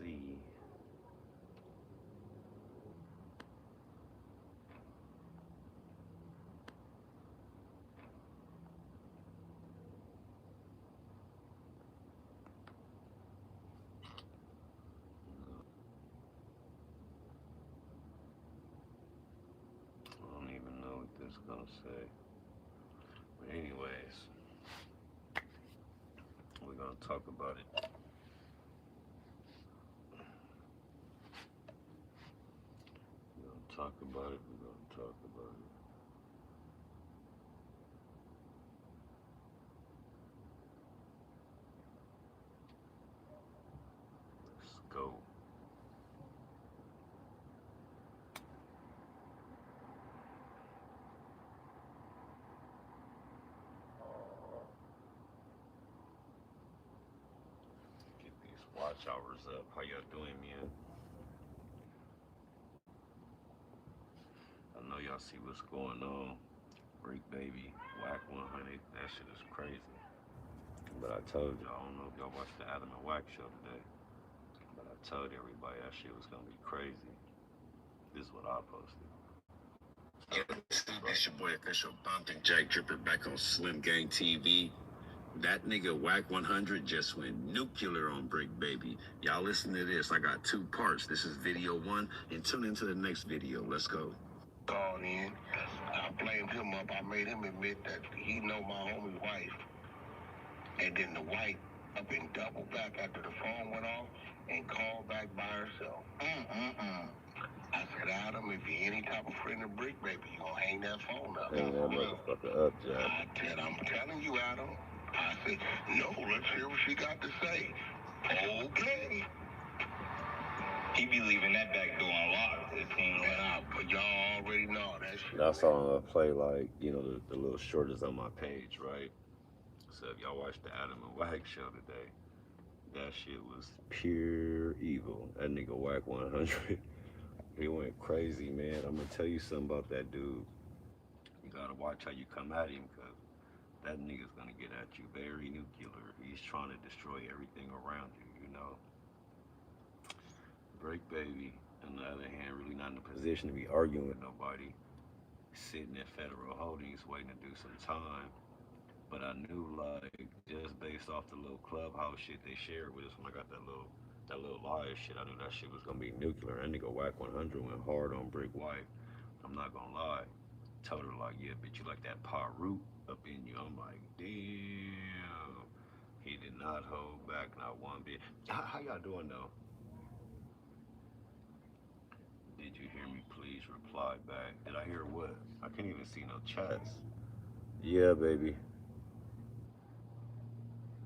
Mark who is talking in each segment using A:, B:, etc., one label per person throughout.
A: see. I don't even know what this is gonna say. But anyways, we're gonna talk about it. We're gonna talk about it. We're gonna talk about it. Let's go. Get these watch hours up. How y'all doing, man? I know y'all see what's going on. Bricc baby, Wack100. That shit is crazy. But I told y'all, I don't know if y'all watched the Adam and Wack show today. But I told everybody that shit was gonna be crazy. This is what I posted.
B: Yeah, it's your boy Official Bumping Jack dripping back on Slim Gang TV. That nigga Wack100 just went nuclear on Bricc baby. Y'all listen to this. I got two parts. This is video one, and tune into the next video. Let's go. Gone in. I blamed him up. I made him admit that he know my homie wife. And then the wife up and double back after the phone went off and called back by herself. I said, Adam, if you're any type of friend of Bricc baby, you gonna hang that phone up.
A: Hang that motherfucker up, Jack.
B: I said, I'm telling you, Adam. I said, no, let's hear what she got to say. Okay.
C: He be leaving that back door unlocked. It seems like.
B: Yeah, but y'all already know that shit.
A: That's all I'm gonna play, like, you know, the little short is on my page, right? So if y'all watched the Adam and Wack show today, that shit was pure evil. That nigga Wack100, he went crazy, man. I'm gonna tell you something about that dude. You gotta watch how you come at him, cause that nigga's gonna get at you very nuclear. He's trying to destroy everything around you, you know. Bricc baby, on the other hand, really not in a position to be arguing with nobody. Sitting at federal holdings waiting to do some time. But I knew, like, just based off the little clubhouse shit they shared with us when I got that little live shit, I knew that shit was gonna be nuclear. That nigga Wack100 went hard on Bricc wife. I'm not gonna lie. Told her like, yeah, bitch, you like that pot root up in you. I'm like, damn. He did not hold back not one bit. How y'all doing though? Did you hear me? Please reply back. Did I hear what? I can't even see no chats. Yeah, baby.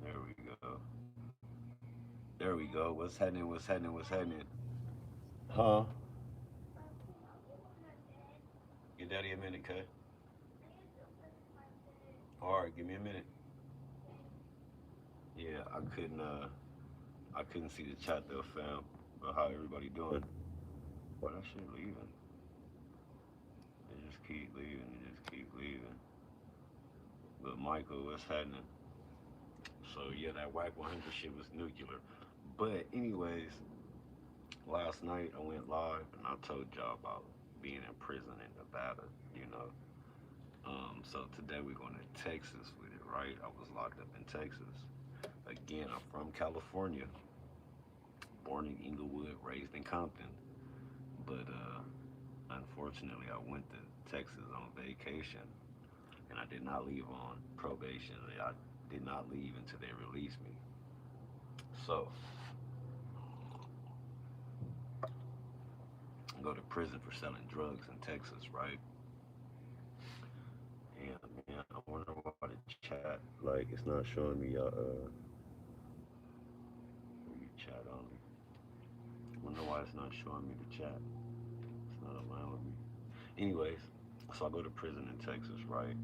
A: There we go. There we go. What's happening? What's happening? What's happening? Huh? Give daddy a minute, cut. All right, give me a minute. Yeah, I couldn't see the chat though, fam. But how everybody doing? Boy, that shit leaving. It just keep leaving. It just keep leaving. But Michael, what's happening? So yeah, that Wack100 shit was nuclear. But anyways, last night I went live and I told y'all about being in prison in Nevada, you know. So today we're going to Texas with it, right? I was locked up in Texas. Again, I'm from California, born in Inglewood, raised in Compton. But unfortunately, I went to Texas on vacation and I did not leave on probation. I did not leave until they released me. So I go to prison for selling drugs in Texas, right? And man, I wonder why the chat like it's not showing me your chat only. I wonder why it's not showing me the chat. It's not allowing me. Anyways, so I go to prison in Texas, right,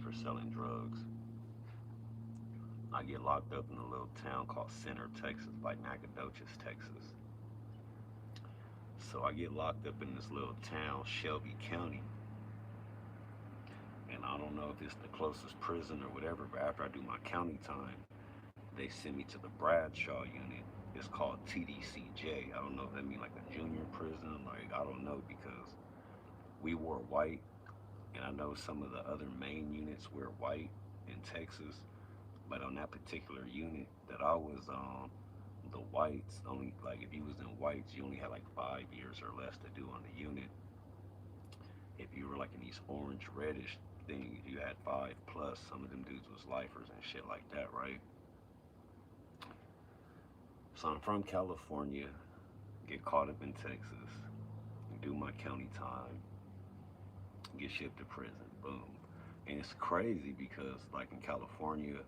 A: for selling drugs. I get locked up in a little town called Center, Texas, by Nacogdoches, Texas. So I get locked up in this little town, Shelby County. And I don't know if it's the closest prison or whatever, but after I do my county time, they send me to the Bradshaw unit. It's called TDCJ. I don't know if that means like a junior prison. Like, I don't know because we wore white, and I know some of the other main units wear white in Texas. But on that particular unit that I was on, the whites only, like if you was in whites, you only had like 5 years or less to do on the unit. If you were like in these orange reddish things, you had 5 plus. Some of them dudes was lifers and shit like that, right? So I'm from California, get caught up in Texas, do my county time, get shipped to prison, boom. And it's crazy because like in California,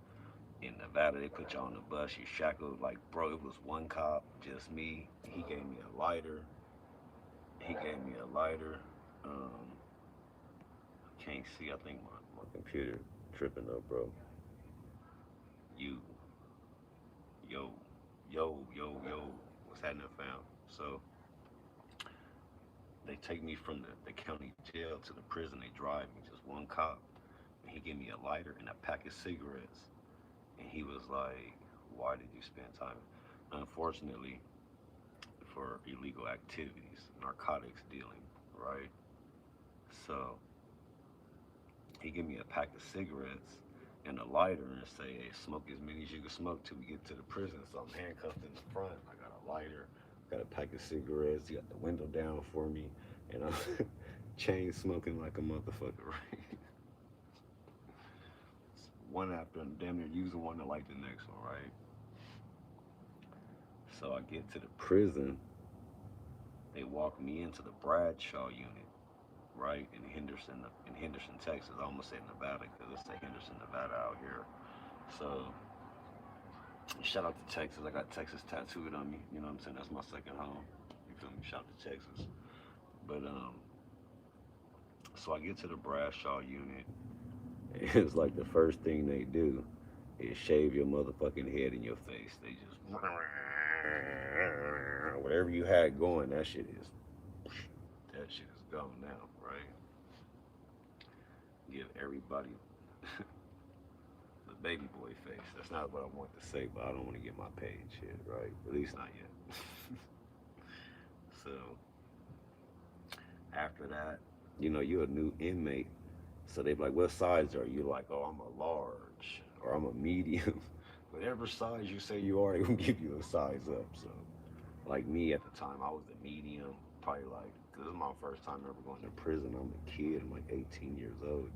A: in Nevada, they put you on the bus, you shackled. Like, bro, it was one cop, just me. He gave me a lighter. He gave me a lighter. Um, can't see. I think my computer tripping up, bro. You, yo, yo. What's happening, fam? So they take me from the county jail to the prison. They drive me, just one cop. And he gave me a lighter and a pack of cigarettes. And he was like, why did you spend time? Unfortunately, for illegal activities, narcotics dealing, right? So he gave me a pack of cigarettes and a lighter and say, hey, smoke as many as you can smoke till we get to the prison. So I'm handcuffed in the front. I got a lighter, got a pack of cigarettes. He got the window down for me, and I'm chain smoking like a motherfucker, right? One after, and damn near using one to like the next one, right? So I get to the prison. They walk me into the Bradshaw unit, right in Henderson, Texas. I almost said Nevada because it's the Henderson, Nevada out here. So shout out to Texas. I got Texas tattooed on me. You know what I'm saying? That's my second home. You feel me? Shout out to Texas. But so I get to the Bradshaw unit. And it's like the first thing they do is shave your motherfucking head in your face. They just whatever you had going, that shit is gone now, right? Give everybody the baby boy face. That's not what I want to say, but I don't want to get my page hit, right? At least not yet. So after that, you're a new inmate. So they be like, what size are you? Like, oh, I'm a large or I'm a medium. Whatever size you say you are, they gonna give you a size up. So like me at the time, I was a medium, probably like, cause this is my first time ever going to prison. I'm a kid, I'm like 18 years old.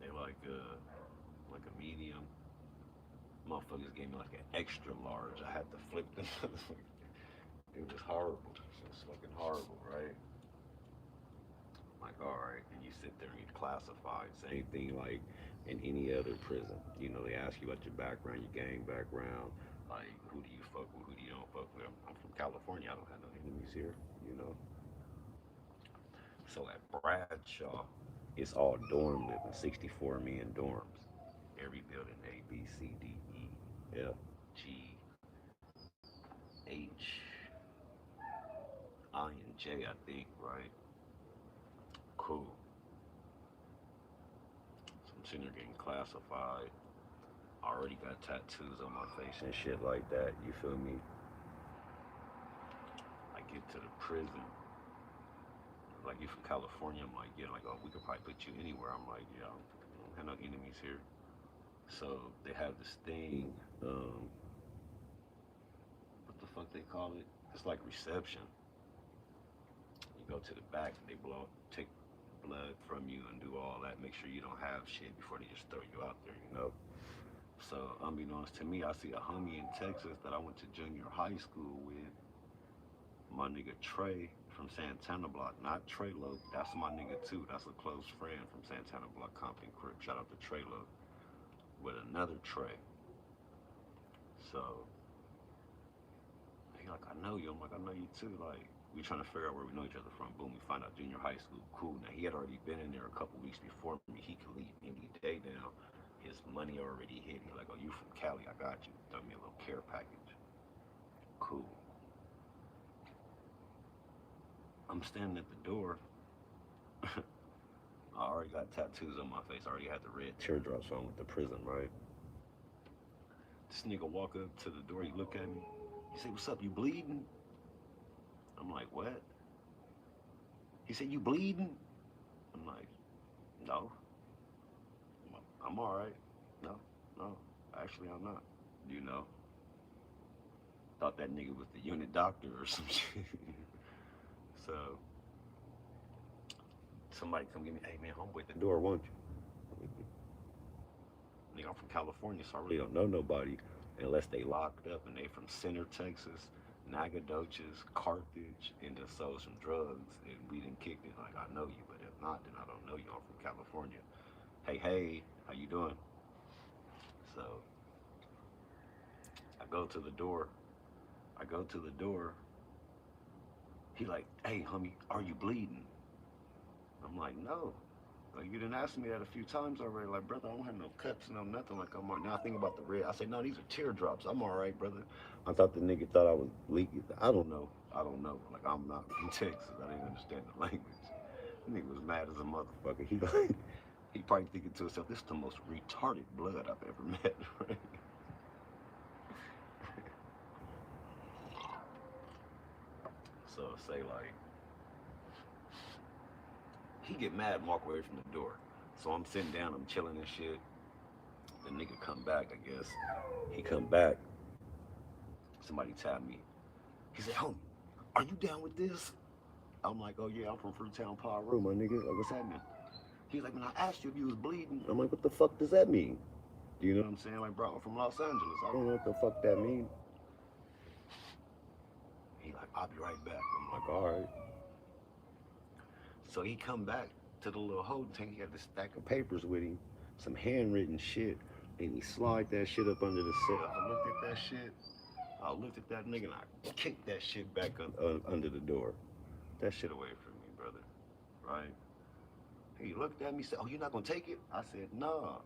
A: They like a medium. Motherfuckers gave me like an extra large. I had to flip them. It was horrible. It was fucking horrible, right? Like, all right, and you sit there and get classified. Same thing like in any other prison. They ask you about your background, your gang background, like who do you fuck with, who do you don't fuck with. I'm from California. I don't have no enemies here. You know. So at Bradshaw, it's all dorm living, 64 men dorms. Every building A, B, C, D, E, F, G, H, I, and J, I think, right? Cool. So I'm sitting there getting classified. I already got tattoos on my face and shit like that. You feel me? I get to the prison. Like, you from California? I'm like, yeah. Like, oh, we could probably put you anywhere. I'm like, yeah, I don't have no enemies here. So they have this thing. What the fuck they call it? It's like reception. You go to the back, they take blood from you and do all that. Make sure you don't have shit before they just throw you out there. So, unbeknownst to me, I see a homie in Texas that I went to junior high school with. My nigga Trey from Santana Block, not Trey Loke. That's my nigga too. That's a close friend from Santana Block, Compton Crip. Shout out to Trey Loke. With another Trey. So he like, I know you. I'm like, I know you too. Like, we trying to figure out where we know each other from. Boom, we find out junior high school. Cool. Now he had already been in there a couple weeks before me. He could leave any day now. His money already hit. He like, oh, you from Cali? I got you. Throw me a little care package. Cool. I'm standing at the door. I already got tattoos on my face. I already had the red teardrops on with the prison, right? This nigga walk up to the door, he look at me. He say, "What's up? You bleeding?" I'm like, "What?" He said, "You bleeding?" I'm like, "No, I'm all right. No, no, actually I'm not." You know, thought that nigga was the unit doctor or some shit. So somebody come get me. Hey man, homeboy at the door, won't you? Nigga, I'm from California, so I really don't know nobody unless they locked up and they from Center, Texas, Nacogdoches, Carthage, and just sold some drugs and we done kicked it. Like I know you, but if not, then I don't know you. I'm from California. Hey, hey, how you doing? So I go to the door. I go to the door. He like, "Hey, homie, are you bleeding?" I'm like, "No." Like you didn't ask me that a few times already. Like, brother, I don't have no cuts, no nothing. Like I'm all right. Now I think about the red. I say, no, these are teardrops. I'm all right, brother. I thought the nigga thought I was leaking. I don't know. I don't know. Like I'm not from Texas. I didn't understand the language. The nigga was mad as a motherfucker. He like, he probably thinking to himself, this is the most retarded blood I've ever met. Right? So say like, he get mad and walk away from the door. So I'm sitting down, I'm chilling and shit. The nigga come back, I guess. He come back. Somebody tapped me. He said, "Homie, are you down with this?" I'm like, "Oh yeah, I'm from Fruitown, Peru, my nigga. Like, what's happening?" He's like, "When I asked you if you was bleeding," I'm like, "What the fuck does that mean?" You know what I'm saying? Like, bro, I'm from Los Angeles. I don't know what the fuck that mean. He like, "I'll be right back." I'm like, "All right." So he come back to the little holding tank. He had this stack of papers with him, some handwritten shit, and he slide that shit up under the set. I looked at that shit. I looked at that nigga and I kicked that shit back under the door. That shit away from me, brother. Right? He looked at me and said, "Oh, you're not gonna take it?" I said, "Nah."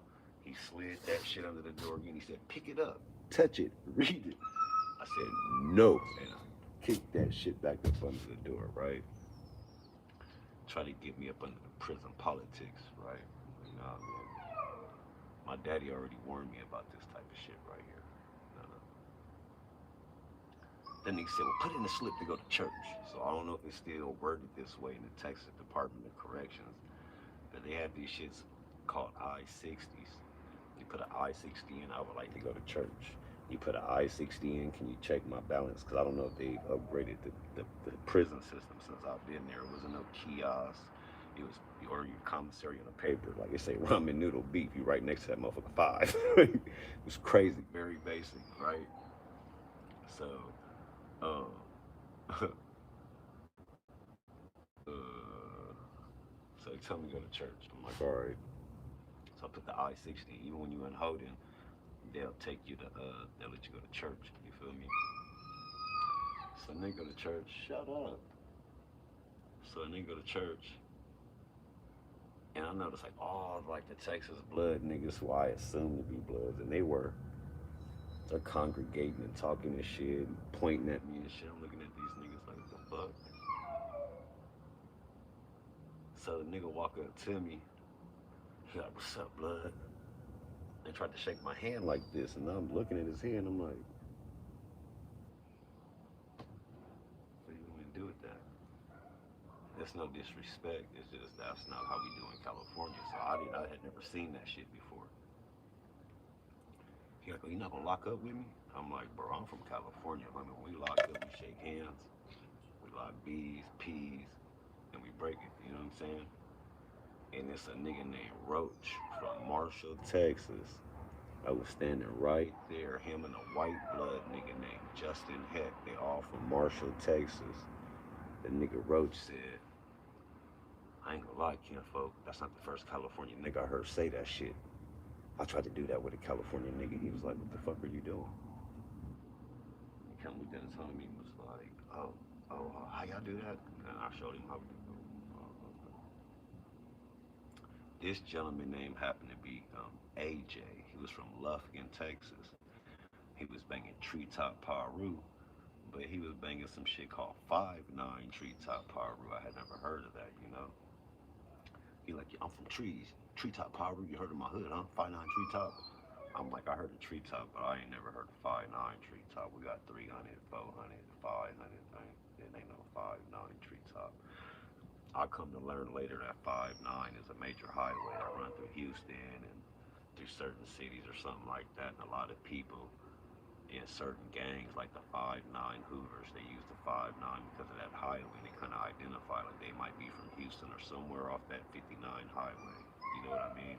A: He slid that shit under the door again. He said, "Pick it up, touch it, read it." I said, "No." And I kicked that shit back up under the door, right? Try to get me up under the prison politics, right? You know what I mean? My daddy already warned me about this type of shit right here. No, no. Then he said, "Well, put in a slip to go to church." So I don't know if it's still worded this way in the Texas Department of Corrections, but they have these shits called I-60s. You put an I-60 in, I would like to go to church. You put an I-60 in, can you check my balance? Because I don't know if they upgraded the prison system since I've been there. It wasn't no kiosk. It was, or your commissary on a paper. Like it say ramen noodle beef. You right next to that motherfucker 5. It was crazy. Very basic, right? So, um, so they tell me to go to church. I'm like, all right. So I put the I-60. Even when you're in holding, they'll take you to they'll let you go to church. You feel me? So they go to church. Shut up. So they go to church, and I noticed like all like the Texas blood niggas who I assumed to be bloods, and they were. They're congregating and talking and shit, and pointing at me and shit. I'm looking at these niggas like, what the fuck? So the nigga walk up to me. He like, "What's up, blood?" They tried to shake my hand like this, and I'm looking at his hand. I'm like, what do you want me to do with that? That's no disrespect. It's just that's not how we do in California. So I had never seen that shit before. He like, "Oh, you not gonna lock up with me?" I'm like, "Bro, I'm from California. I mean, when we lock up, we shake hands, we lock B's, P's, and we break it. You know what I'm saying?" And it's a nigga named Roach from Marshall, Texas. I was standing right there. Him and a white blood nigga named Justin Heck. They all from Marshall, Texas. The nigga Roach said, "I ain't gonna lie, kinfolk. That's not the first California nigga I heard say that shit. I tried to do that with a California nigga. He was like, what the fuck are you doing?" He come with and told me, he was like, how y'all do that?" And I showed him how we do it. This gentleman name happened to be AJ. He was from Lufkin, Texas. He was banging Treetop Paru, but he was banging some shit called 5'9" Treetop Paru. I had never heard of that, you know. He like, "I'm from Treetop Paru. You heard of my hood, huh? 5'9" Treetop." I'm like, I heard the treetop, but I ain't never heard the 5'9" treetop. We got 300, 400, 500. It ain't no 5'9" treetop. I come to learn later that 5'9" is a major highway that run through Houston and through certain cities or something like that. And a lot of people in certain gangs, like the 5'9" Hoovers, they use the 5'9" because of that highway. They kind of identify like they might be from Houston or somewhere off that 59 highway. You know what I mean?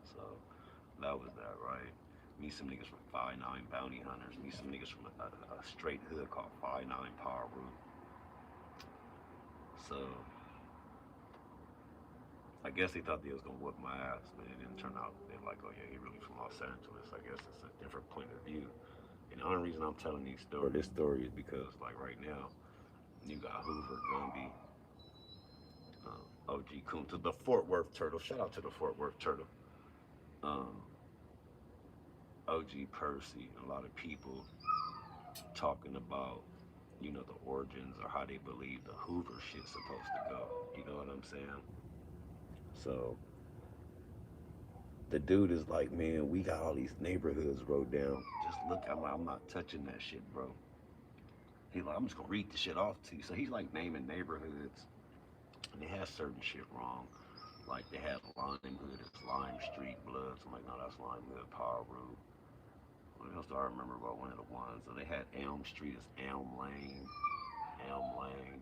A: So that was that, right? Me some niggas from 5'9" Bounty Hunters. Me some niggas from a straight hood called 5'9" Power Root. So I guess they thought they was gonna whoop my ass, but it didn't turn out. They're like, oh yeah, he really from Los Angeles. I guess it's a different point of view. And the only reason I'm telling this story is because like right now, you got Hoover, Gumby, OG Kunta, the Fort Worth Turtle. Shout out to the Fort Worth Turtle. Um, OG Percy, and a lot of people talking about, you know, the origins or how they believe the Hoover shit's supposed to go. You know what I'm saying? So the dude is like, man, we got all these neighborhoods wrote down. Just look, I'm not touching that shit, bro. He like, I'm just gonna read the shit off to you. So he's like naming neighborhoods, and they had certain shit wrong. Like they had Lime Hood as Lime Street Bloods. I'm like, no, that's Lime Hood Power Root. What else do I remember about one of the ones? So they had Elm Street as Elm Lane, Elm Lane.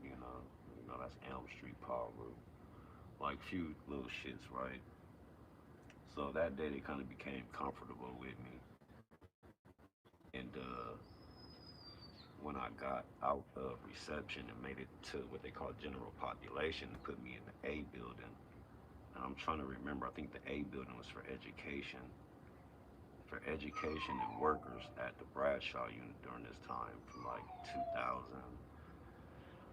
A: You know that's Elm Street Power Root. Like few little shits, right? So that day they kind of became comfortable with me, and when I got out of reception and made it to what they call general population, they put me in the A building. And I'm trying to remember, I think the A building was for education and workers at the Bradshaw unit during this time from like 2000,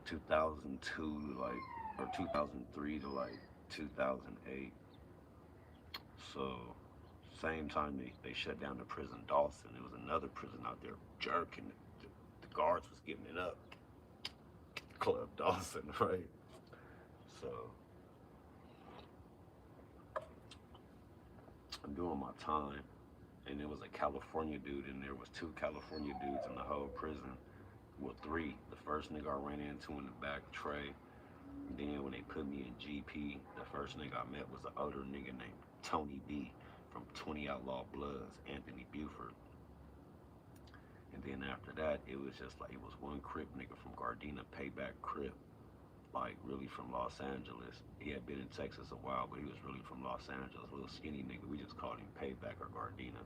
A: 2002 to like, or 2003 to like 2008. So same time they shut down the prison Dawson. There was another prison out there jerking. The guards was giving it up. Club Dawson, right? So I'm doing my time, and there was a California dude, and there was two California dudes in the whole prison. Well, three. The first nigga I ran into in the back, Trey. Then when they put me in GP, the first nigga I met was an older nigga named Tony B from 20 Outlaw Bloods, Anthony Buford. And then after that, it was just like, it was one Crip nigga from Gardena, Payback Crip, like really from Los Angeles. He had been in Texas a while, but he was really from Los Angeles. Little skinny nigga. We just called him Payback or Gardena.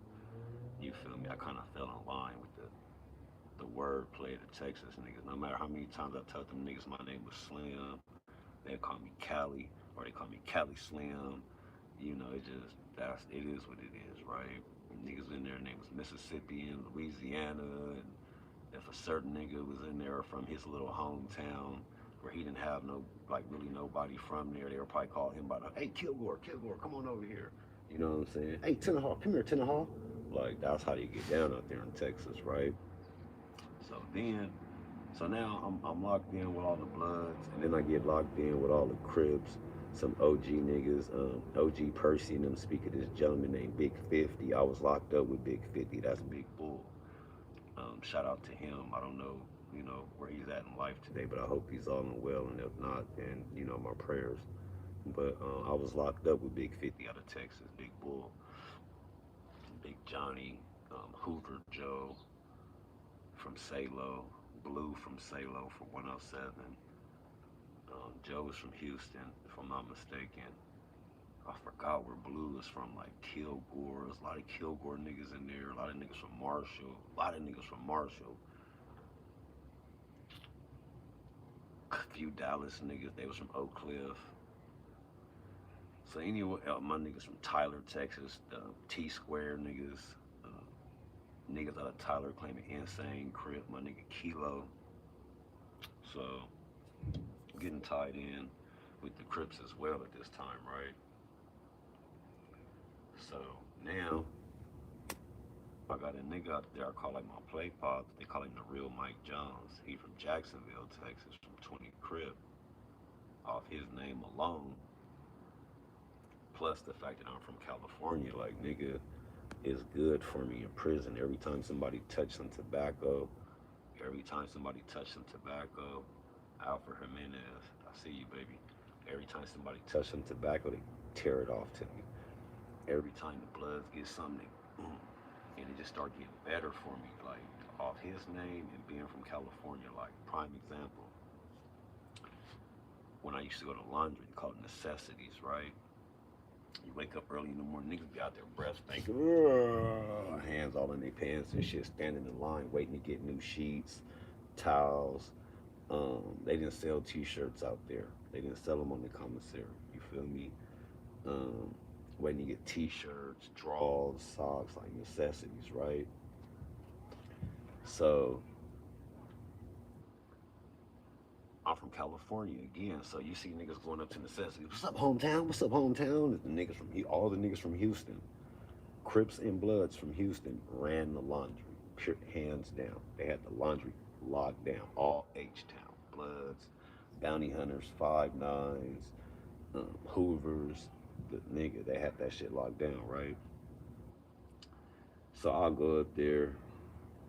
A: You feel me? I kind of fell in line with the word play of the Texas niggas. No matter how many times I told them niggas my name was Slim, they call me Cali or they call me Cali Slim. You know, it is what it is, right? Niggas in there named was Mississippi and Louisiana, and if a certain nigga was in there from his little hometown where he didn't have no, like really nobody from there, they would probably call him by the, hey, Kilgore, come on over here. You know what I'm saying? Hey, Tenahall, come here, Tenahall. Like, that's how you get down out there in Texas, right? So then, so now I'm locked in with all the Bloods, and then I get locked in with all the Crips, some OG niggas, OG Percy and them speak of this gentleman named Big 50. I was locked up with Big 50. That's Big Bull. Shout out to him. I don't know, you know, where he's at in life today, but I hope he's all and well. And if not, then you know my prayers. But I was locked up with Big 50 out of Texas, Big Bull, Big Johnny, Hoover Joe from Salo, Blue from Salo from 107. Joe was from Houston, if I'm not mistaken. I forgot where Blue is from, like Kilgore. There's a lot of Kilgore niggas in there, a lot of niggas from Marshall, a lot of niggas from Marshall. A few Dallas niggas, they was from Oak Cliff. So anyway, my niggas from Tyler, Texas, the T Square niggas, uh, niggas out of Tyler claiming Insane Crip, my nigga Kilo. So getting tied in with the Crips as well at this time, right? So now I got a nigga out there I call like my play pod. They call him the real Mike Jones. He from Jacksonville, Texas, from 20 Crip. Off his name alone, plus the fact that I'm from California, like nigga, is good for me in prison. Every time somebody touched some tobacco, every time somebody touched some tobacco, Alfred Jimenez, I see you, baby. Every time somebody touched some tobacco, they tear it off to me. Every time the Bloods get something, and it just start getting better for me. Like off his name and being from California, like prime example. When I used to go to laundry, called necessities, right? You wake up early in the morning, niggas be out there breath stinking, hands all in their pants and shit, standing in line waiting to get new sheets, towels. They didn't sell T-shirts out there. They didn't sell them on the commissary. You feel me? Um, Waiting to get T-shirts, drawers, socks, like necessities, right? So I'm from California again, so you see niggas going up to necessities. What's up, hometown? What's up, hometown? The niggas from all the niggas from Houston, Crips and Bloods from Houston ran the laundry, hands down. They had the laundry locked down, all H-Town, Bloods, Bounty Hunters, 5 9s, Hoovers, the nigga. They had that shit locked down, right? So I'll go up there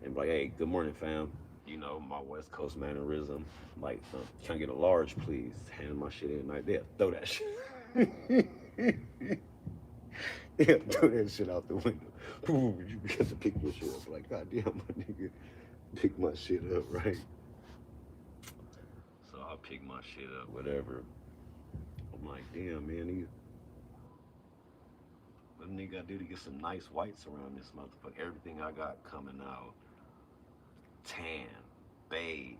A: and be like, hey, good morning, fam. You know, my West Coast mannerism. Like, can I get a large, please? Hand my shit in like that. Throw that shit. Yeah, throw that shit out the window. You get to pick your shit up. Like, goddamn, my nigga, pick my shit up, right? So I pick my shit up, whatever. I'm like, damn, man, what nigga I do to get some nice whites around this motherfucker? Everything I got coming out tan, beige,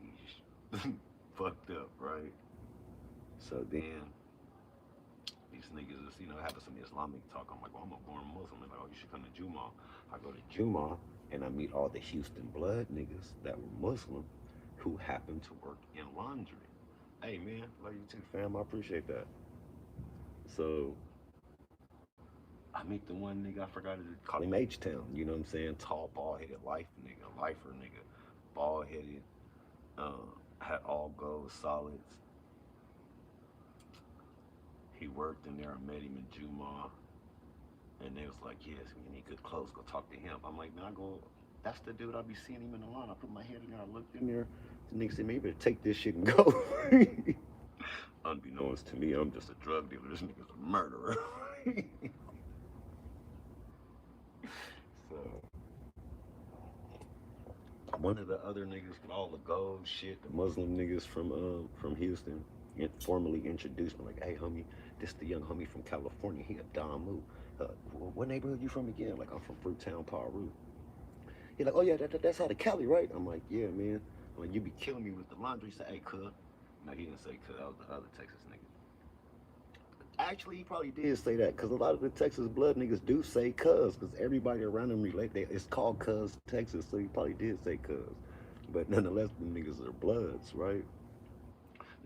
A: fucked up, right? So then these niggas is, having some Islamic talk. I'm like, well, I'm a born Muslim. They're like, oh, you should come to Juma. I go to Juma and I meet all the Houston blood niggas that were Muslim who happen to work in laundry. Hey man, love you too, fam. I appreciate that. So I meet the one nigga, I forgot to call him H Town, you know what I'm saying? Tall, bald headed lifer nigga, bald headed, had all gold solids. He worked in there. I met him in Juma. And they was like, yes, we need good clothes. Go talk to him. I'm like, man, I go, that's the dude. I be seeing him in the line. I put my head in there. I looked in there. The nigga said, man, you better take this shit and go. Unbeknownst to me, I'm just a drug dealer. This nigga's a murderer. So, one of the other niggas with all the gold shit, the Muslim niggas from Houston, formally introduced me like, hey, homie, this the young homie from California. He a Damu. What neighborhood you from again? Like, I'm from Fruittown, Paru. He's like, oh yeah, that's out of Cali, right? I'm like, yeah, man. I'm like, you be killing me with the laundry. He said, hey, cuz. No, he didn't say cuz. That was the other Texas nigga. Actually, he probably did say that because a lot of the Texas blood niggas do say cuz because everybody around them relate. It's called cuz Texas, so he probably did say cuz. But nonetheless, them niggas are bloods, right?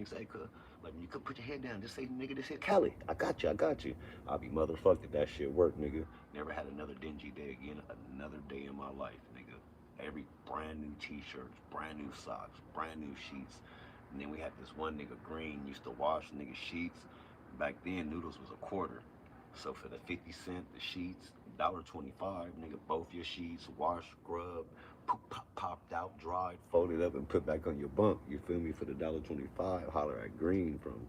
A: Niggas say, hey, cuz, like, you could put your head down. Just say, nigga, this here Cali. I got you, I got you. I'll be motherfucked if that shit work, nigga. Never had another dingy day again, another day in my life, nigga. Every brand new t-shirts, brand new socks, brand new sheets. And then we had this one nigga Green used to wash nigga sheets. Back then, noodles was a quarter. So for the 50 cent, the sheets, $1.25, nigga, both your sheets, wash, scrub, popped out, dried, folded up, and put back on your bunk. You feel me? For the $1.25, holler at Green from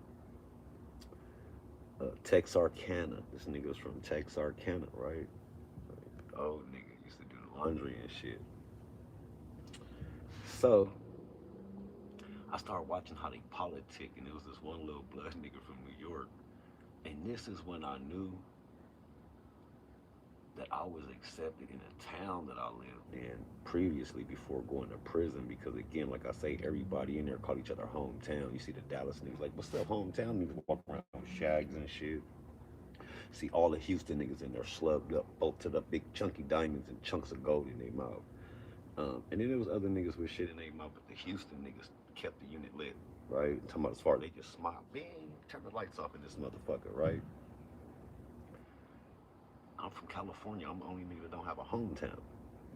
A: Texarkana. This nigga was from Texarkana, right? Oh, nigga used to do the laundry and shit. So I started watching how they politic, and there was this one little blood nigga from New York. And this is when I knew that I was accepted in a town that I lived in previously before going to prison. Because again, like I say, everybody in there called each other hometown. You see the Dallas niggas like, what's up, hometown? Niggas walk around with shags and shit. See all the Houston niggas in there slugged up, bolted up, big chunky diamonds and chunks of gold in their mouth. And then there was other niggas with shit in their mouth, but the Houston niggas kept the unit lit, right? Talking about as far as they just smile, bang, turn the lights off in this motherfucker, right? I'm from California. I'm the only nigga that don't have a hometown.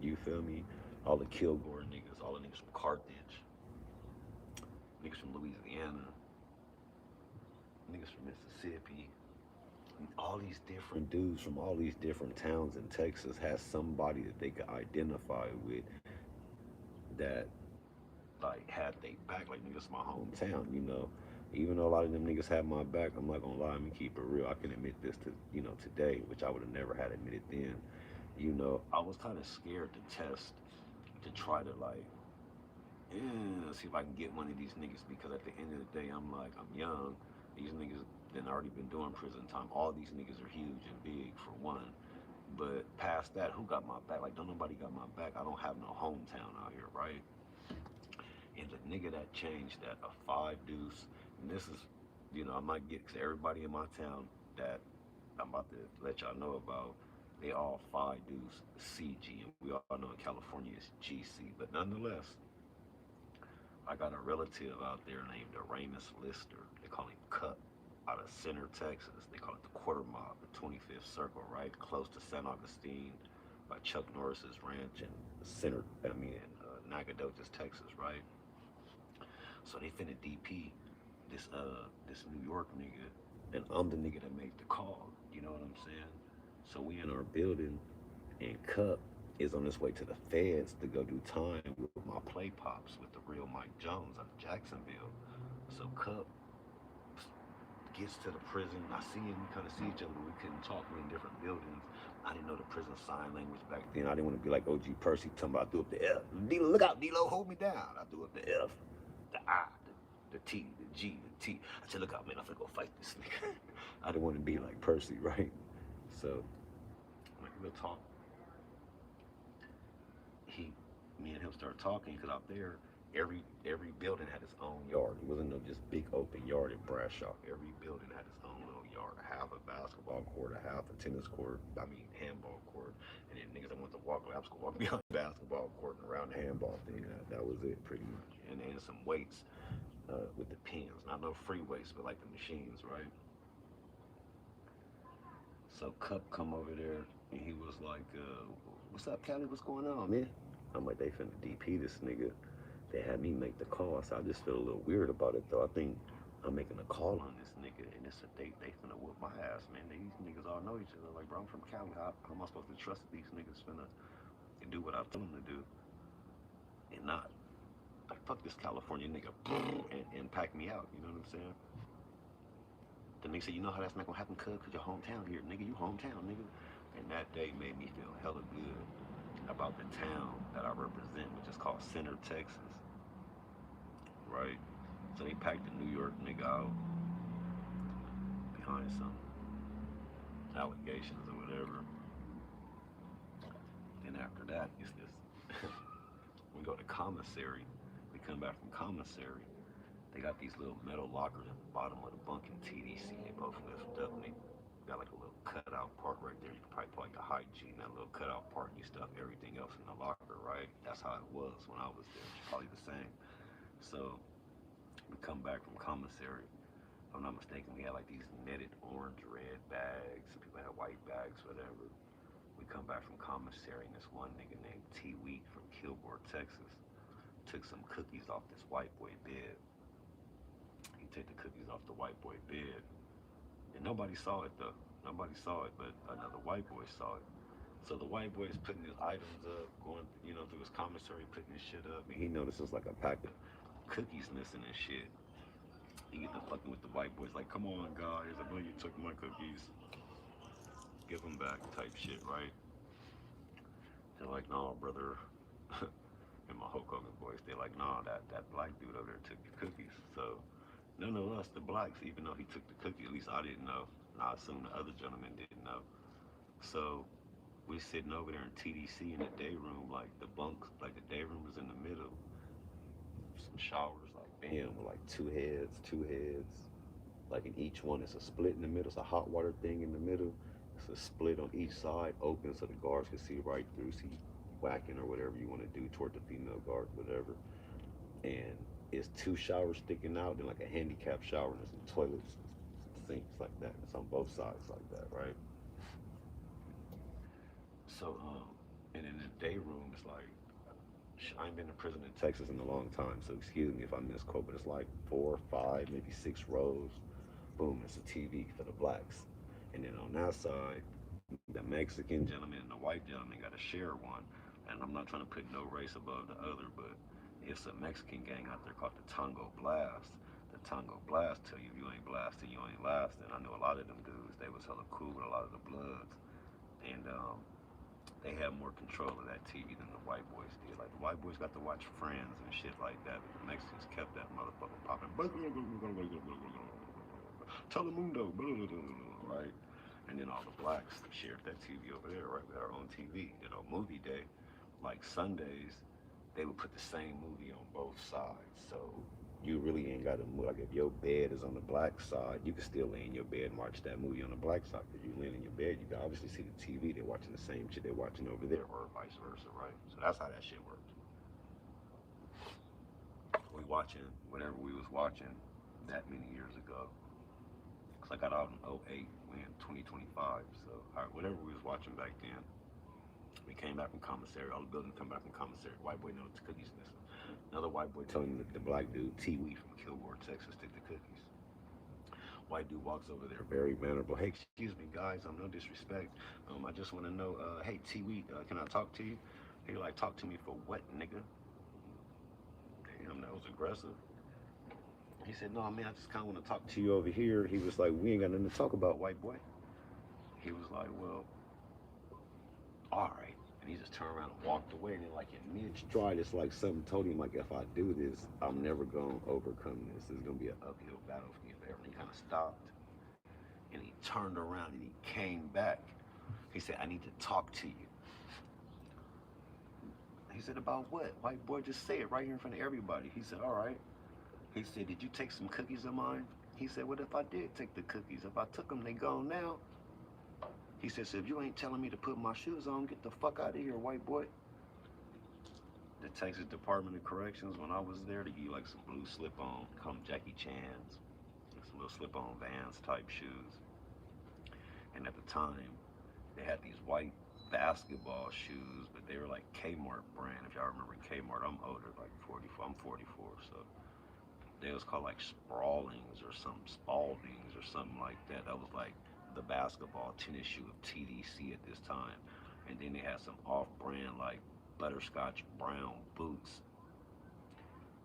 A: You feel me? All the Kilgore niggas, all the niggas from Carthage, niggas from Louisiana, niggas from Mississippi, all these different dudes from all these different towns in Texas has somebody that they could identify with that like had they back. Like niggas, my hometown, you know. Even though a lot of them niggas have my back, I'm not gonna lie, I'm gonna keep it real. I can admit this to today, which I would have never had admitted then. You know, I was kind of scared to test to try to like see if I can get one of these niggas because at the end of the day, I'm like, I'm young. These niggas then already been doing prison time. All these niggas are huge and big for one. But past that, who got my back? Like, don't nobody got my back. I don't have no hometown out here, right? And the nigga that changed that, a five deuce, and this is, I might get, because everybody in my town that I'm about to let y'all know about, they all five deuce CG, and we all know in California it's GC. But nonetheless, I got a relative out there named Aramus Lister. They call him Cup, out of Center, Texas. They call it the Quarter Mob, the 25th Circle, right? Close to San Augustine by Chuck Norris's ranch in Nacogdoches, Texas, right? So they finna DP this New York nigga, and I'm the nigga that made the call. You know what I'm saying? So we in our building, and Cup is on his way to the feds to go do time with my play pops with the real Mike Jones out of Jacksonville. So Cup gets to the prison. I see him, we kind of see each other, but we couldn't talk. We're in different buildings. I didn't know the prison sign language back then. I didn't want to be like OG Percy talking about I threw up the F. D-Lo, look out, D-Lo, hold me down. I threw up the F, the I, the T, the G, the T. I said, look out, man, I'm finna go fight this nigga. I didn't want to be like Percy, right? So, like, we'll talk. Me and him started talking because out there, every building had its own yard. It wasn't no just big open yard in Bradshaw. Every building had its own little yard. Half a basketball court, a half a tennis court. Handball court. And then niggas that went to walk laps could walk behind the basketball court and around the handball thing. That was it pretty much. And then some weights with the pins. Not no free weights, but like the machines, right? So Cup come over there and he was like, what's up, Cali? What's going on, man? I'm like, they finna DP this nigga. They had me make the call, so I just feel a little weird about it, though. I think I'm making a call on this nigga, and it's a date. They finna whoop my ass, man. These niggas all know each other. Like, bro, I'm from Cali. How am I supposed to trust that these niggas finna do what I tell them to do and not? Like, fuck this California nigga and pack me out. You know what I'm saying? The nigga said, you know how that's not gonna happen, cuz your hometown here, nigga. You hometown, nigga. And that day made me feel hella good about the town that I represent, which is called Center, Texas, right? So they packed the New York nigga out behind some allegations or whatever. Then after that, it's this. We go to commissary. We come back from commissary. They got these little metal lockers at the bottom of the bunk in TDC. They both lift up and they got like a little cutout part right there. You can probably put like a hygiene, that little cutout part, and you stuff everything else in the locker, right? That's how it was when I was there. It's probably the same. So we come back from commissary. If I'm not mistaken, we had like these netted orange, red bags. Some people had white bags, whatever. We come back from commissary, and this one nigga named T. Wheat from Kilgore, Texas, took some cookies off this white boy bed. He took the cookies off the white boy bed, and nobody saw it though. Nobody saw it, but another white boy saw it. So the white boy is putting his items up, going, through his commissary, putting his shit up, and he notices like a pack of cookies missing and shit. He get to fucking with the white boys, like, come on, guys, I know you took my cookies. Give them back, type shit, right? They're like, nah, brother. In my Hulk Hogan voice, they're like, nah, that black dude over there took your cookies. So none of us, the blacks, even though he took the cookie, at least I didn't know. And I assume the other gentlemen didn't know. So we sitting over there in TDC in the day room, like the bunks, like the day room was in the middle. Some showers, like bam, with like two heads. Like in each one, it's a split in the middle. It's a hot water thing in the middle. It's a split on each side, open so the guards can see right through, see whacking or whatever you want to do toward the female guard, whatever. And it's two showers sticking out, then like a handicap shower, and there's some toilets, some sinks like that. It's on both sides like that, right? So, and in the day room, it's like, I ain't been to prison in Texas in a long time, so excuse me if I misquote, but it's like 4, 5, maybe 6 rows. Boom, it's a TV for the blacks. And then on that side, the Mexican gentleman and the white gentleman got to share one. And I'm not trying to put no race above the other, but it's a Mexican gang out there called the Tango Blast. The Tango Blast tell you if you ain't blasting, you ain't lasting. I know a lot of them dudes. They was hella cool with a lot of the Bloods, and they had more control of that TV than the white boys did. Like the white boys got to watch Friends and shit like that, but the Mexicans kept that motherfucker popping. Telemundo, right? And then all the blacks shared that TV over there, right? We had our own TV. You know, movie day, like Sundays, they would put the same movie on both sides. So you really ain't got to move. Like if your bed is on the black side, you can still lay in your bed and watch that movie on the black side. Because you lay in your bed, you can obviously see the TV. They're watching the same shit they're watching over there, or vice versa, right? So that's how that shit works. We watching whatever we was watching that many years ago. Cause I got out in '08, we in 2025. So all right, whatever we was watching back then, we came back from commissary. All the buildings come back from commissary. White boy knows the cookies missing. Another white boy telling the black dude, T. Wee from Kilgore, Texas, stick the cookies. White dude walks over there, very mannerable. Hey, excuse me, guys. No disrespect. I just want to know. Hey, T. Wee, can I talk to you? He like, talk to me for what, nigga? Damn, that was aggressive. He said, no, man, I just kind of want to talk to you over here. He was like, we ain't got nothing to talk about, white boy. He was like, well, all right. And he just turned around and walked away. And then, like in mid stride, it's like something told him, like, if I do this, I'm never gonna overcome this. It's gonna be an uphill battle for me forever. And he kind of stopped, and he turned around and he came back. He said, I need to talk to you. He said, about what? White boy, just say it right here in front of everybody. He said, all right. He said, did you take some cookies of mine? He said, what if I did take the cookies? If I took them, they gone now. He said, so if you ain't telling me to put my shoes on, get the fuck out of here, white boy. The Texas Department of Corrections, when I was there, they give you like some blue slip-on, call them Jackie Chan's, like some little slip-on Vans type shoes. And at the time, they had these white basketball shoes, but they were like Kmart brand. If y'all remember Kmart, I'm older, like 44. I'm 44, so they was called like Sprawlings or some Spaldings or something like that. That was like the basketball tennis shoe of TDC at this time. And then they had some off-brand like butterscotch brown boots.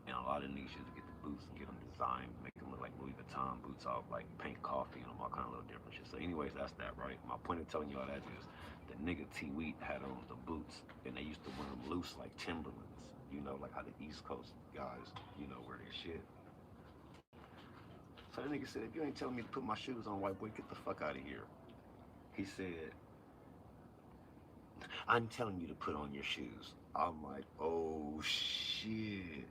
A: And a lot of niches to get the boots and get them designed, make them look like Louis Vuitton boots off, like paint coffee and them, all kind of little different shit. So, anyways, that's that, right? My point of telling you all that is the nigga T Wheat had on the boots, and they used to wear them loose like Timberlands. You know, like how the East Coast guys, you know, wear their shit. So the nigga said, if you ain't telling me to put my shoes on, white boy, get the fuck out of here. He said, I'm telling you to put on your shoes. I'm like, oh shit.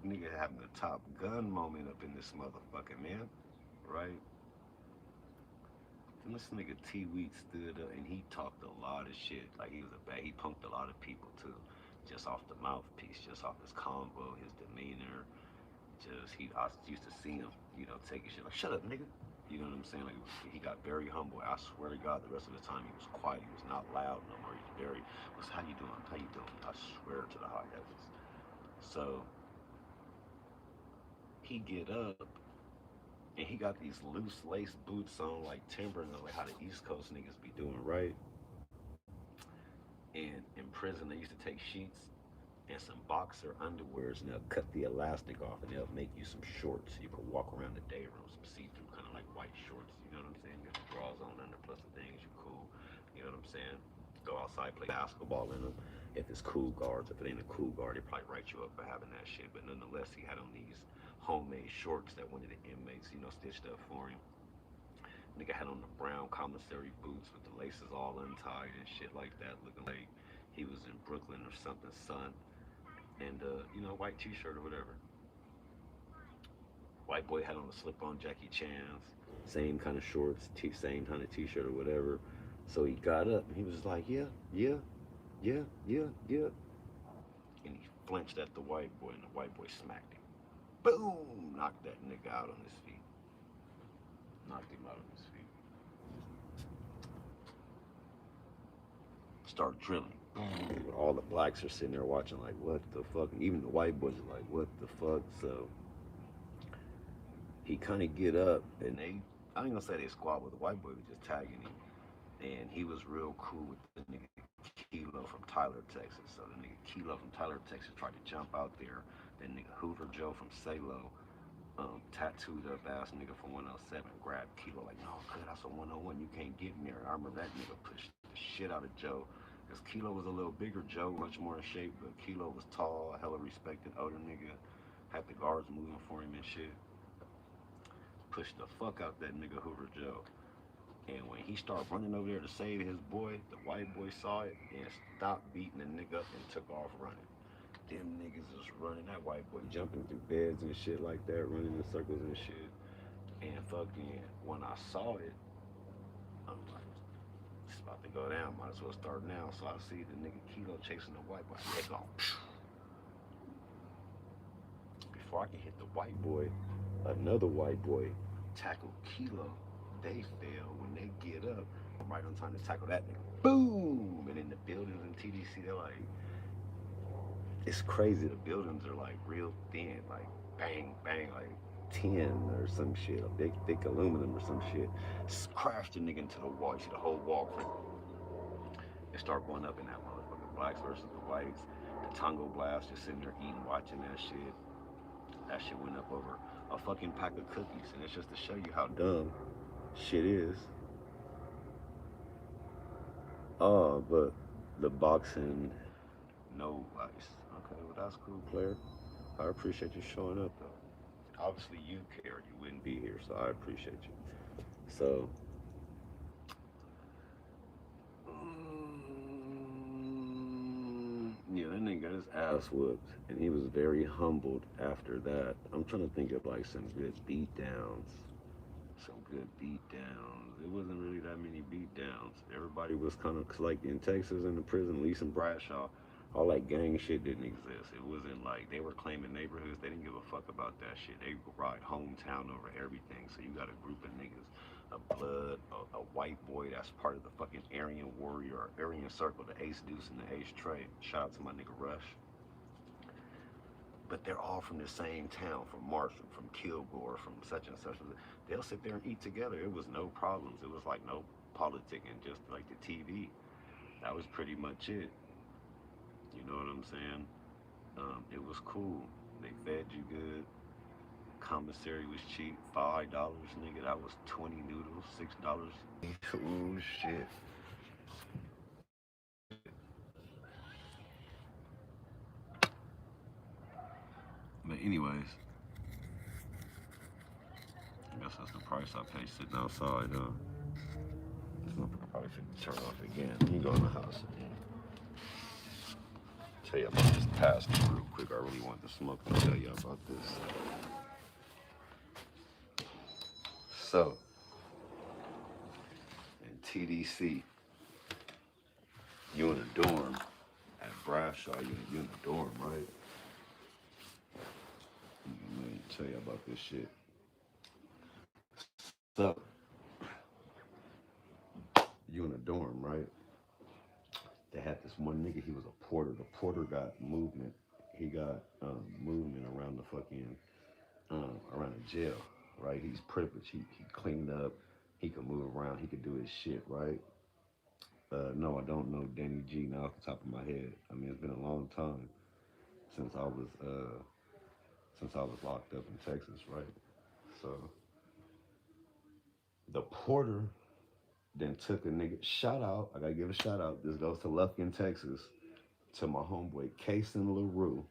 A: Nigga having a Top Gun moment up in this motherfucker, man. Right? And this nigga T Wheat stood up and he talked a lot of shit. Like he was a bad, he punked a lot of people too. Just off the mouthpiece, just off his combo, his demeanor. I used to see him, you know, taking shit like, shut up, nigga. You know what I'm saying? Like he got very humble. I swear to God, the rest of the time he was quiet. He was not loud no more. He's very, what's how you doing? How you doing? I swear to the high heavens. So he get up and he got these loose lace boots on like Timberland, like how the East Coast niggas be doing, right? And in prison they used to take sheets and some boxer underwears and they'll cut the elastic off and they'll make you some shorts. You can walk around the day room, some see-through kind of like white shorts. You know what I'm saying? You got the drawers on under plus the things. You cool. You know what I'm saying? Go outside, play basketball in them. If it's cool guards, if it ain't a cool guard, they probably write you up for having that shit. But nonetheless, he had on these homemade shorts that one of the inmates, you know, stitched up for him. Nigga had on the brown commissary boots with the laces all untied and shit like that, looking like he was in Brooklyn or something, son. And you know, white t-shirt or whatever. White boy had on a slip-on Jackie Chan's, same kind of shorts, same kind of t-shirt or whatever. So he got up and he was like, yeah, yeah, yeah, yeah, yeah. And he flinched at the white boy and the white boy smacked him. Boom! Knocked that nigga out on his feet. Knocked him out on his feet. Start drilling. All the blacks are sitting there watching like, what the fuck? And even the white boys are like, what the fuck? So he kind of get up and they I ain't gonna say they squad, but the white boy was just tagging him, and he was real cool with the nigga Kilo from Tyler, Texas. So the nigga Kilo from Tyler, Texas tried to jump out there. That nigga Hoover Joe from Salo, tattooed up ass nigga from 107, grabbed Kilo like, no, cuz that's a 101, you can't get in there. I remember that nigga pushed the shit out of Joe, because Kilo was a little bigger, Joe much more in shape, but Kilo was tall, hella respected, older nigga, had the guards moving for him and shit. Pushed the fuck out that nigga Hoover Joe. And when he started running over there to save his boy, the white boy saw it and stopped beating the nigga up and took off running. Them niggas was running, that white boy jumping through beds and shit like that, running in circles and shit. And fucking, when I saw it, I was like, it's about to go down, might as well start now. So I see the nigga Kilo chasing the white boy. They go, before I can hit the white boy, another white boy tackled Kilo. They fail. When they get up, I'm right on time to tackle that nigga. Boom! And in the buildings in TDC, they're like, it's crazy. The buildings are like real thin, like bang, bang, like tin or some shit, a big thick aluminum or some shit. Crashed the nigga into the wall. You see the whole wall crack. They start going up in that motherfucker. Blacks versus the whites. The Tongo Blast just sitting there eating, watching that shit. That shit went up over a fucking pack of cookies, and it's just to show you how dumb shit is. Oh, but the boxing, no ice. Okay, well that's cool, player. I appreciate you showing up though. Obviously you cared, you wouldn't be here, so I appreciate you. So, yeah, that nigga got his ass whooped, and he was very humbled after that. I'm trying to think of like some good beat downs. Some good beat downs. It wasn't really that many beat downs. Everybody was kind of like in Texas in the prison, Lee and Bradshaw. All that gang shit didn't exist. It wasn't like they were claiming neighborhoods. They didn't give a fuck about that shit. They ride hometown over everything. So you got a group of niggas, a blood, a white boy that's part of the fucking Aryan Warrior or Aryan Circle, the Ace Deuce and the Ace Trey. Shout out to my nigga Rush. But they're all from the same town, from Marshall, from Kilgore, from such and such. They'll sit there and eat together. It was no problems. It was like no politicking, just like the TV. That was pretty much it. You know what I'm saying? It was cool. They fed you good. Commissary was cheap, $5, nigga. That was 20 noodles, $6. Ooh shit. But anyways, I guess that's the price I pay sitting outside. This motherfucker probably should turn off again. Let me go in the house again. Tell you about this past real quick. I really want to smoke and tell you about this. So, in TDC, you in a dorm at Bradshaw, you in a dorm, right? Let me tell you about this shit. So, you in a dorm, right? They had this one nigga, he was a porter. The porter got movement. He got movement around the fucking, around the jail, right? He's privileged. He cleaned up. He could move around. He could do his shit, right? No, I don't know Danny G now off the top of my head. I mean, it's been a long time since I was locked up in Texas, right? So the porter then took a nigga. Shout out! I gotta give a shout out. This goes to Lufkin, Texas, to my homeboy Kason LaRue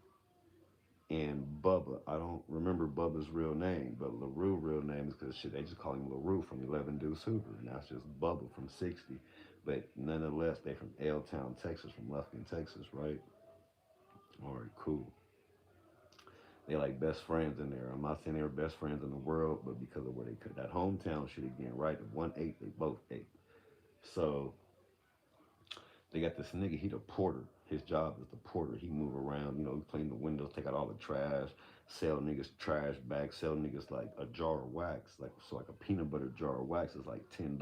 A: and Bubba. I don't remember Bubba's real name, but LaRue real name is because shit they just call him LaRue from 11 Deuce Hooper, and that's just Bubba from 60. But nonetheless, they from L Town, Texas, from Lufkin, Texas, right? All right, cool. They like best friends in there. I'm not saying they were best friends in the world, but because of where they could that hometown shit again, right? The 1-8, they both ate. So they got this nigga, he the porter. His job is the porter. He move around, he clean the windows, take out all the trash, sell niggas trash bags, sell niggas like a jar of wax, like a peanut butter jar of wax is like $10.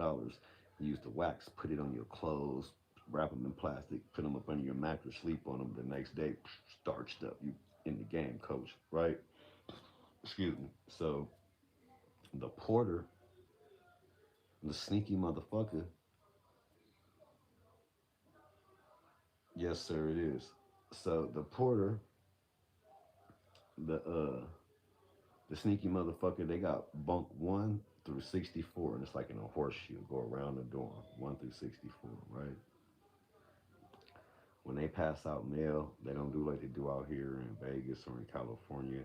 A: You use the wax, put it on your clothes, wrap them in plastic, put them up under your mattress, sleep on them. The next day, starched up. You in the game, coach, right? Excuse me. So the porter The sneaky motherfucker. Yes, sir, it is. So the porter, the the sneaky motherfucker, they got bunk 1 through 64, and it's like in a horseshoe, go around the dorm, 1 through 64, right? When they pass out mail, they don't do like they do out here in Vegas or in California.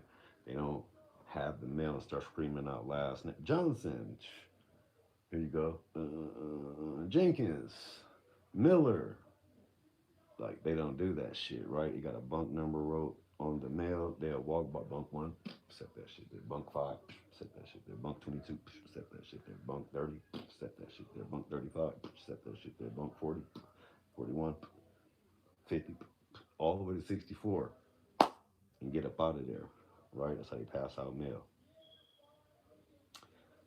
A: They don't have the mail and start screaming out last name. Johnson, here you go. Jenkins, Miller. Like they don't do that shit, right? You got a bunk number wrote on the mail. They'll walk by bunk 1, set that shit there. Bunk 5, set that shit there. Bunk 22, set that shit there. Bunk 30, set that shit there. Bunk 35, set that shit there. Bunk 40, 41, 50, all the way to 64, and get up out of there, right? That's how you pass out mail.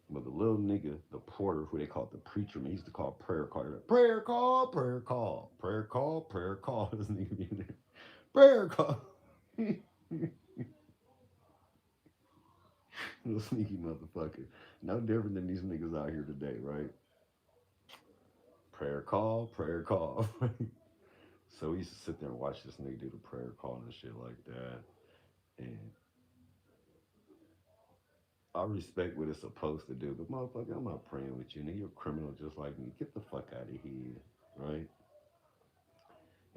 A: But the little nigga, the porter, who they called the preacher man, he used to call prayer call. Like, prayer call, prayer call, prayer call, prayer call. This nigga be in there. Prayer call. Little sneaky motherfucker. No different than these niggas out here today, right? Prayer call, prayer call. So we used to sit there and watch this nigga do the prayer call and shit like that. And I respect what it's supposed to do, but motherfucker, I'm not praying with you. Nigga, you're a criminal just like me. Get the fuck out of here, right?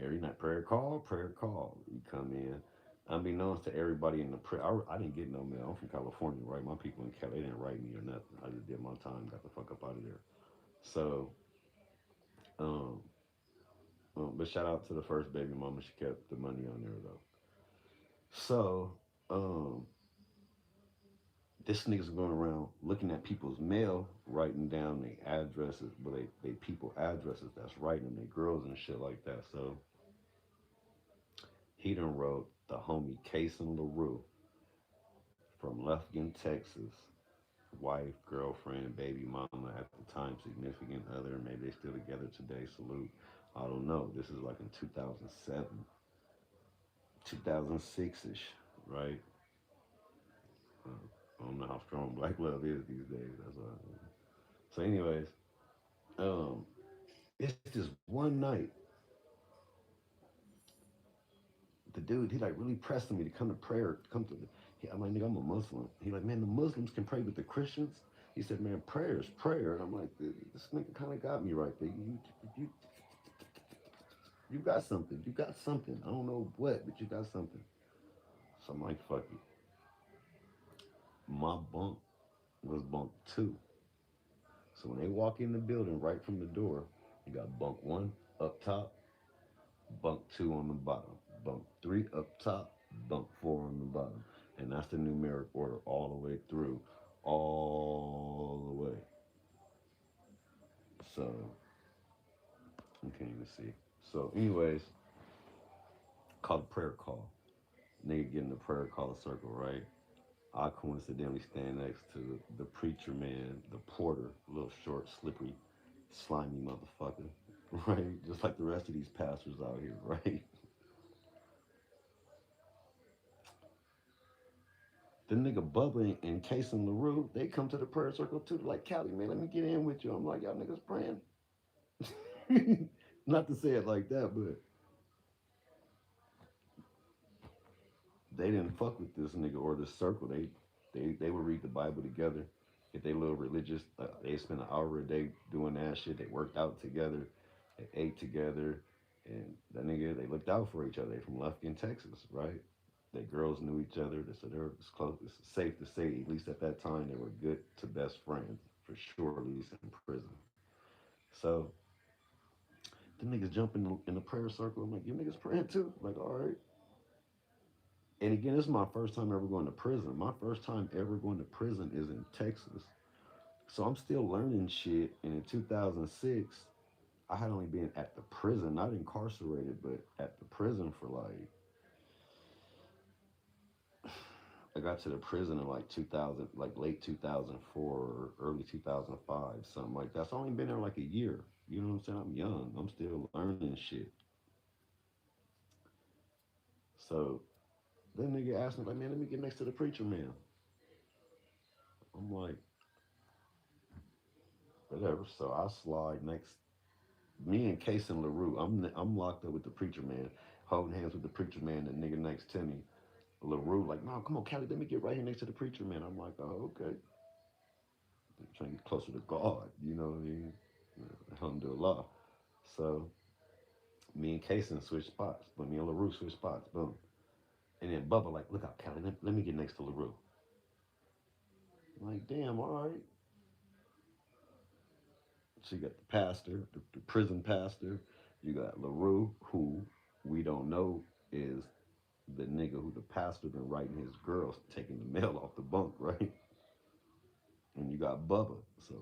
A: Every night, prayer call, prayer call. You come in. Unbeknownst to everybody in the prayer, I didn't get no mail. I'm from California, right? My people in Cali, they didn't write me or nothing. I just did my time, got the fuck up out of there. So, um, but shout out to the first baby mama. She kept the money on there though. So, um, this nigga's going around looking at people's mail, writing down their addresses, but they people addresses that's writing they girls and shit like that. So he done wrote the homie Kason LaRue from Lufkin, Texas, wife, girlfriend, baby mama at the time, significant other. Maybe they still together today. Salute. I don't know. This is like in 2007, 2006 ish, right? I don't know how strong black love is these days. That's why. So, anyways, um, it's this one night. The dude, he like really pressing me to come to prayer, come to the. I'm like, nigga, I'm a Muslim. He like, man, the Muslims can pray with the Christians. He said, man, prayer is prayer. And I'm like, this nigga kind of got me right there. You, you got something. You got something. I don't know what, but you got something. So I'm like, fuck it. My bunk was bunk 2. So when they walk in the building right from the door, you got bunk 1 up top, bunk 2 on the bottom, bunk 3 up top, bunk 4 on the bottom. And that's the numeric order all the way through, all the way. So, you can't even see. So, anyways, called prayer call. Nigga getting the prayer call circle, right? I coincidentally stand next to the preacher man, the porter, little short, slippery, slimy motherfucker, right? Just like the rest of these pastors out here, right? The nigga Bubba and Case and LaRue, they come to the prayer circle too. They're like, Cali, man, let me get in with you. I'm like, y'all niggas praying. Not to say it like that, but they didn't fuck with this nigga or this circle. They would read the Bible together. If they little religious, they spend an hour a day doing that shit. They worked out together. They ate together. And that nigga, they looked out for each other. They from Lufkin, Texas, right? They girls knew each other. They said they're close. It's safe to say, at least at that time, they were good to best friends for sure. At least in prison. So the niggas jump in the prayer circle. I'm like, you niggas praying too? I'm like, all right. And again, this is my first time ever going to prison. My first time ever going to prison is in Texas. So I'm still learning shit. And in 2006, I had only been at the prison, not incarcerated, but at the prison for like I got to the prison in like 2000, like late 2004 or early 2005, something like that. So I only been there like a year. You know what I'm saying? I'm young. I'm still learning shit. So then nigga asked me like, man, let me get next to the preacher man. I'm like, whatever. So I slide next. Me and Case and LaRue. I'm locked up with the preacher man, holding hands with the preacher man. The nigga next to me, LaRue, like, no, come on, Callie, let me get right here next to the preacher man. I'm like, oh, okay. I'm trying to get closer to God. You know what I mean? Alhamdulillah. So me and Kason switch spots, but me and LaRue switch spots. Boom. And then Bubba like, look out, Callie, let me get next to LaRue. I'm like, damn, all right. So you got the pastor, the prison pastor. You got LaRue, who we don't know is the nigga who the pastor been writing his girls taking the mail off the bunk, right? And you got Bubba. So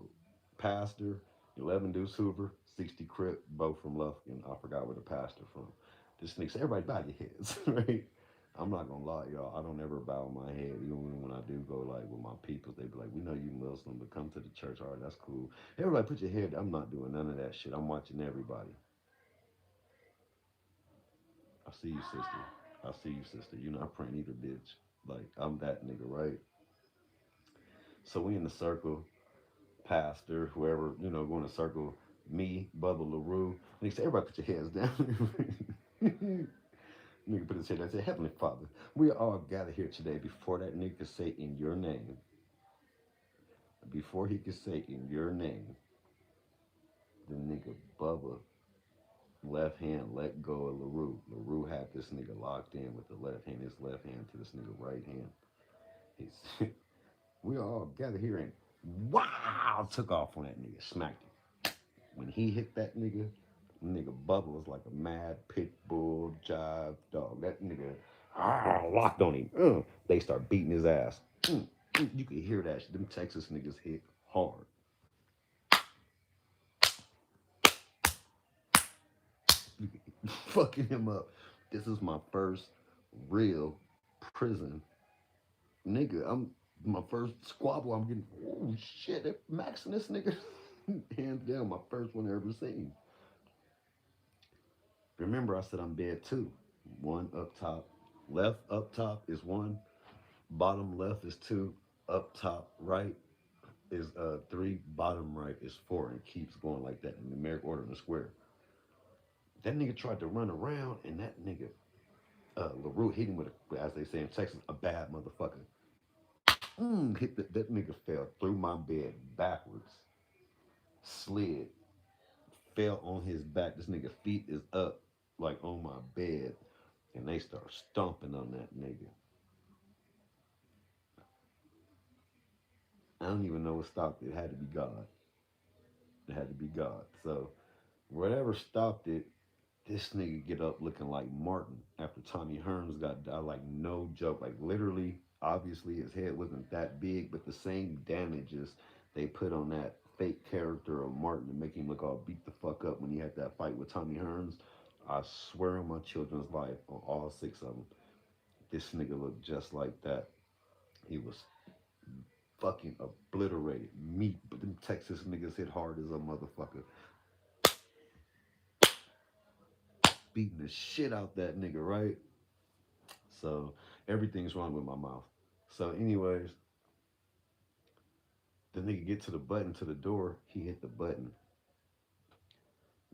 A: pastor, 11 Deuce Hoover, 60 Crip, both from Lufkin. I forgot where the pastor from. This nigga, so everybody bow your heads, right? I'm not gonna lie, y'all. I don't ever bow my head, even when I do go like with my people. They be like, "We know you Muslim, but come to the church. All right, that's cool." Everybody, put your head. I'm not doing none of that shit. I'm watching everybody. I see you, sister. I see you, sister. You're not praying either, bitch. Like I'm that nigga, right? So we in the circle, pastor, whoever, go in a circle. Me, Bubba LaRue. Nigga say, everybody put your heads down. Nigga put his head down and say, Heavenly Father, we are all gathered here today before that nigga could say in your name. Before he could say in your name, the nigga Bubba left hand let go of LaRue. LaRue had this nigga locked in with the left hand, his left hand to this nigga right hand. He's we all gathered here and wow took off on that nigga, smacked him. When he hit that nigga Bubba was like a mad pit bull jive dog. That nigga locked on him. They start beating his ass. You could hear that. Them Texas niggas hit hard. Fucking him up. This is my first real prison nigga. I'm my first squabble. I'm getting oh shit. They're maxing this nigga. Hands down, my first one I ever seen. Remember, I said I'm bad too. One up top, left up top is one. Bottom left is two. Up top right is three. Bottom right is four, and keeps going like that in numeric order in the square. That nigga tried to run around, and that nigga LaRue hit him with a, as they say in Texas, a bad motherfucker. Hit that nigga fell through my bed backwards, slid, fell on his back. This nigga feet is up like on my bed, and they start stomping on that nigga. I don't even know what stopped it. It had to be God. It had to be God. So whatever stopped it, this nigga get up looking like Martin after Tommy Hearns got died. Like no joke. Like literally, obviously his head wasn't that big, but the same damages they put on that fake character of Martin to make him look all beat the fuck up when he had that fight with Tommy Hearns. I swear on my children's life, on all six of them, this nigga looked just like that. He was fucking obliterated. Meat, but them Texas niggas hit hard as a motherfucker. Beating the shit out that nigga, right? So everything's wrong with my mouth. So, anyways, the nigga get to the button to the door. He hit the button.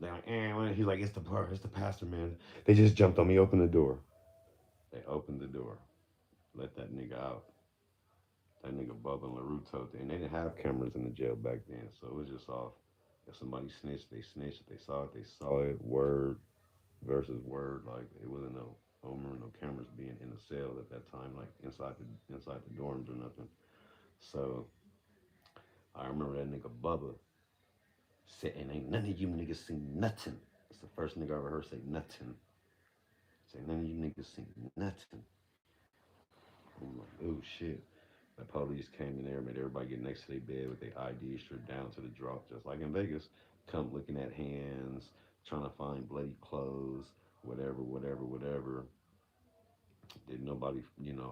A: They're like, he's like, it's the pastor, man. They just jumped on me. Open the door. They opened the door. Let that nigga out. That nigga Bubba and LaRue told them. And they didn't have cameras in the jail back then, so it was just off. If somebody snitched, they snitched. If they saw it, they saw it. Word versus word. Like it wasn't no Omer, no cameras being in the cell at that time, like inside the dorms or nothing. So I remember that nigga Bubba said, and ain't none of you niggas seen nothing. It's the first nigga I ever heard say nothing. Say none of you niggas seen nothing. I'm like, oh shit. The police came in there, made everybody get next to their bed with their ID stripped down to the drop, just like in Vegas. Come looking at hands, trying to find bloody clothes, whatever, whatever, whatever. Did nobody,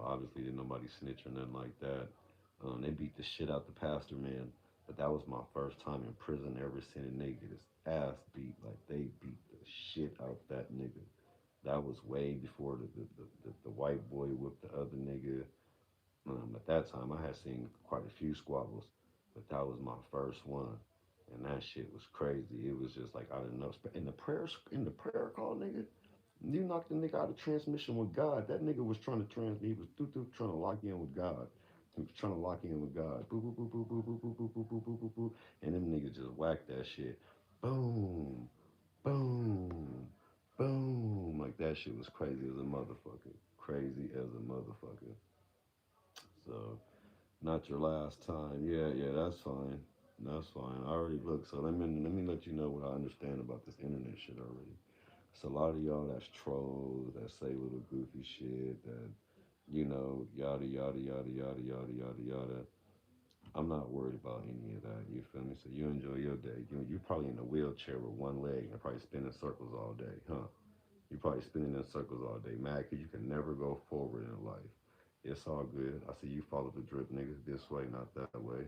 A: obviously did nobody snitch or nothing like that. They beat the shit out the pastor, man. But that was my first time in prison ever seeing a nigga get his ass beat. Like they beat the shit out that nigga. That was way before the white boy whipped the other nigga. At that time, I had seen quite a few squabbles, but that was my first one. And that shit was crazy. It was just like out of no in the prayer call, nigga. You knocked the nigga out of transmission with God. That nigga was trying to he was trying to lock in with God. He was trying to lock in with God. Boo boo boo boo boo boo boo boo boo boo boo boo boo. And them niggas just whacked that shit. Boom, boom, boom. Like that shit was crazy as a motherfucker. Crazy as a motherfucker. So not your last time. Yeah, yeah, that's fine. That's fine. I already looked. So let me let you know what I understand about this internet shit already. So a lot of y'all that's trolls that say little goofy shit that yada yada yada yada yada yada yada. I'm not worried about any of that. You feel me? So you enjoy your day. You probably in a wheelchair with one leg and probably spinning circles all day, huh? You probably spinning in circles all day, mad because you can never go forward in life. It's all good. I see you follow the drip, nigga. This way, not that way.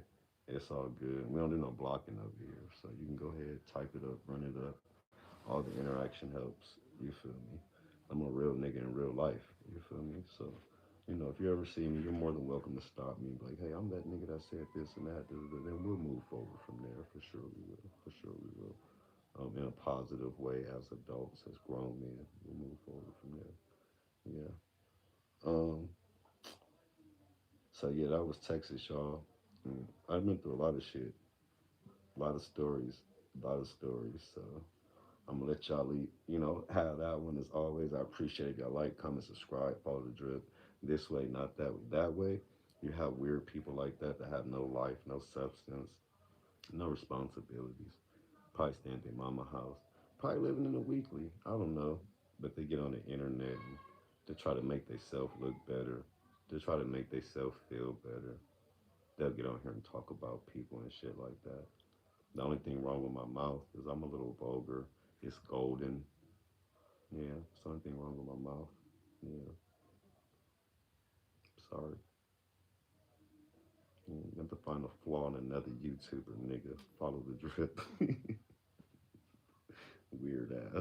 A: It's all good. We don't do no blocking over here. So you can go ahead, type it up, run it up. All the interaction helps. You feel me? I'm a real nigga in real life. You feel me? So, if you ever see me, you're more than welcome to stop me. Like, hey, I'm that nigga that said this and that. Then we'll move forward from there. For sure we will. For sure we will. In a positive way as adults, as grown men, we'll move forward from there. Yeah. Um, so yeah, that was Texas, y'all. I've been through a lot of shit, a lot of stories, a lot of stories. So I'm gonna let y'all have that one as always. I appreciate it. Y'all like, comment, subscribe, follow the drip. This way, not that way. That way, you have weird people like that have no life, no substance, no responsibilities. Probably staying at their mama house. Probably living in a weekly. I don't know. But they get on the internet and to try to make themselves look better. To try to make themselves feel better. They'll get on here and talk about people and shit like that. The only thing wrong with my mouth is I'm a little vulgar. It's golden. Yeah, something wrong with my mouth. Yeah, sorry. You have to find a flaw in another YouTuber, nigga. Follow the drip. Weird ass.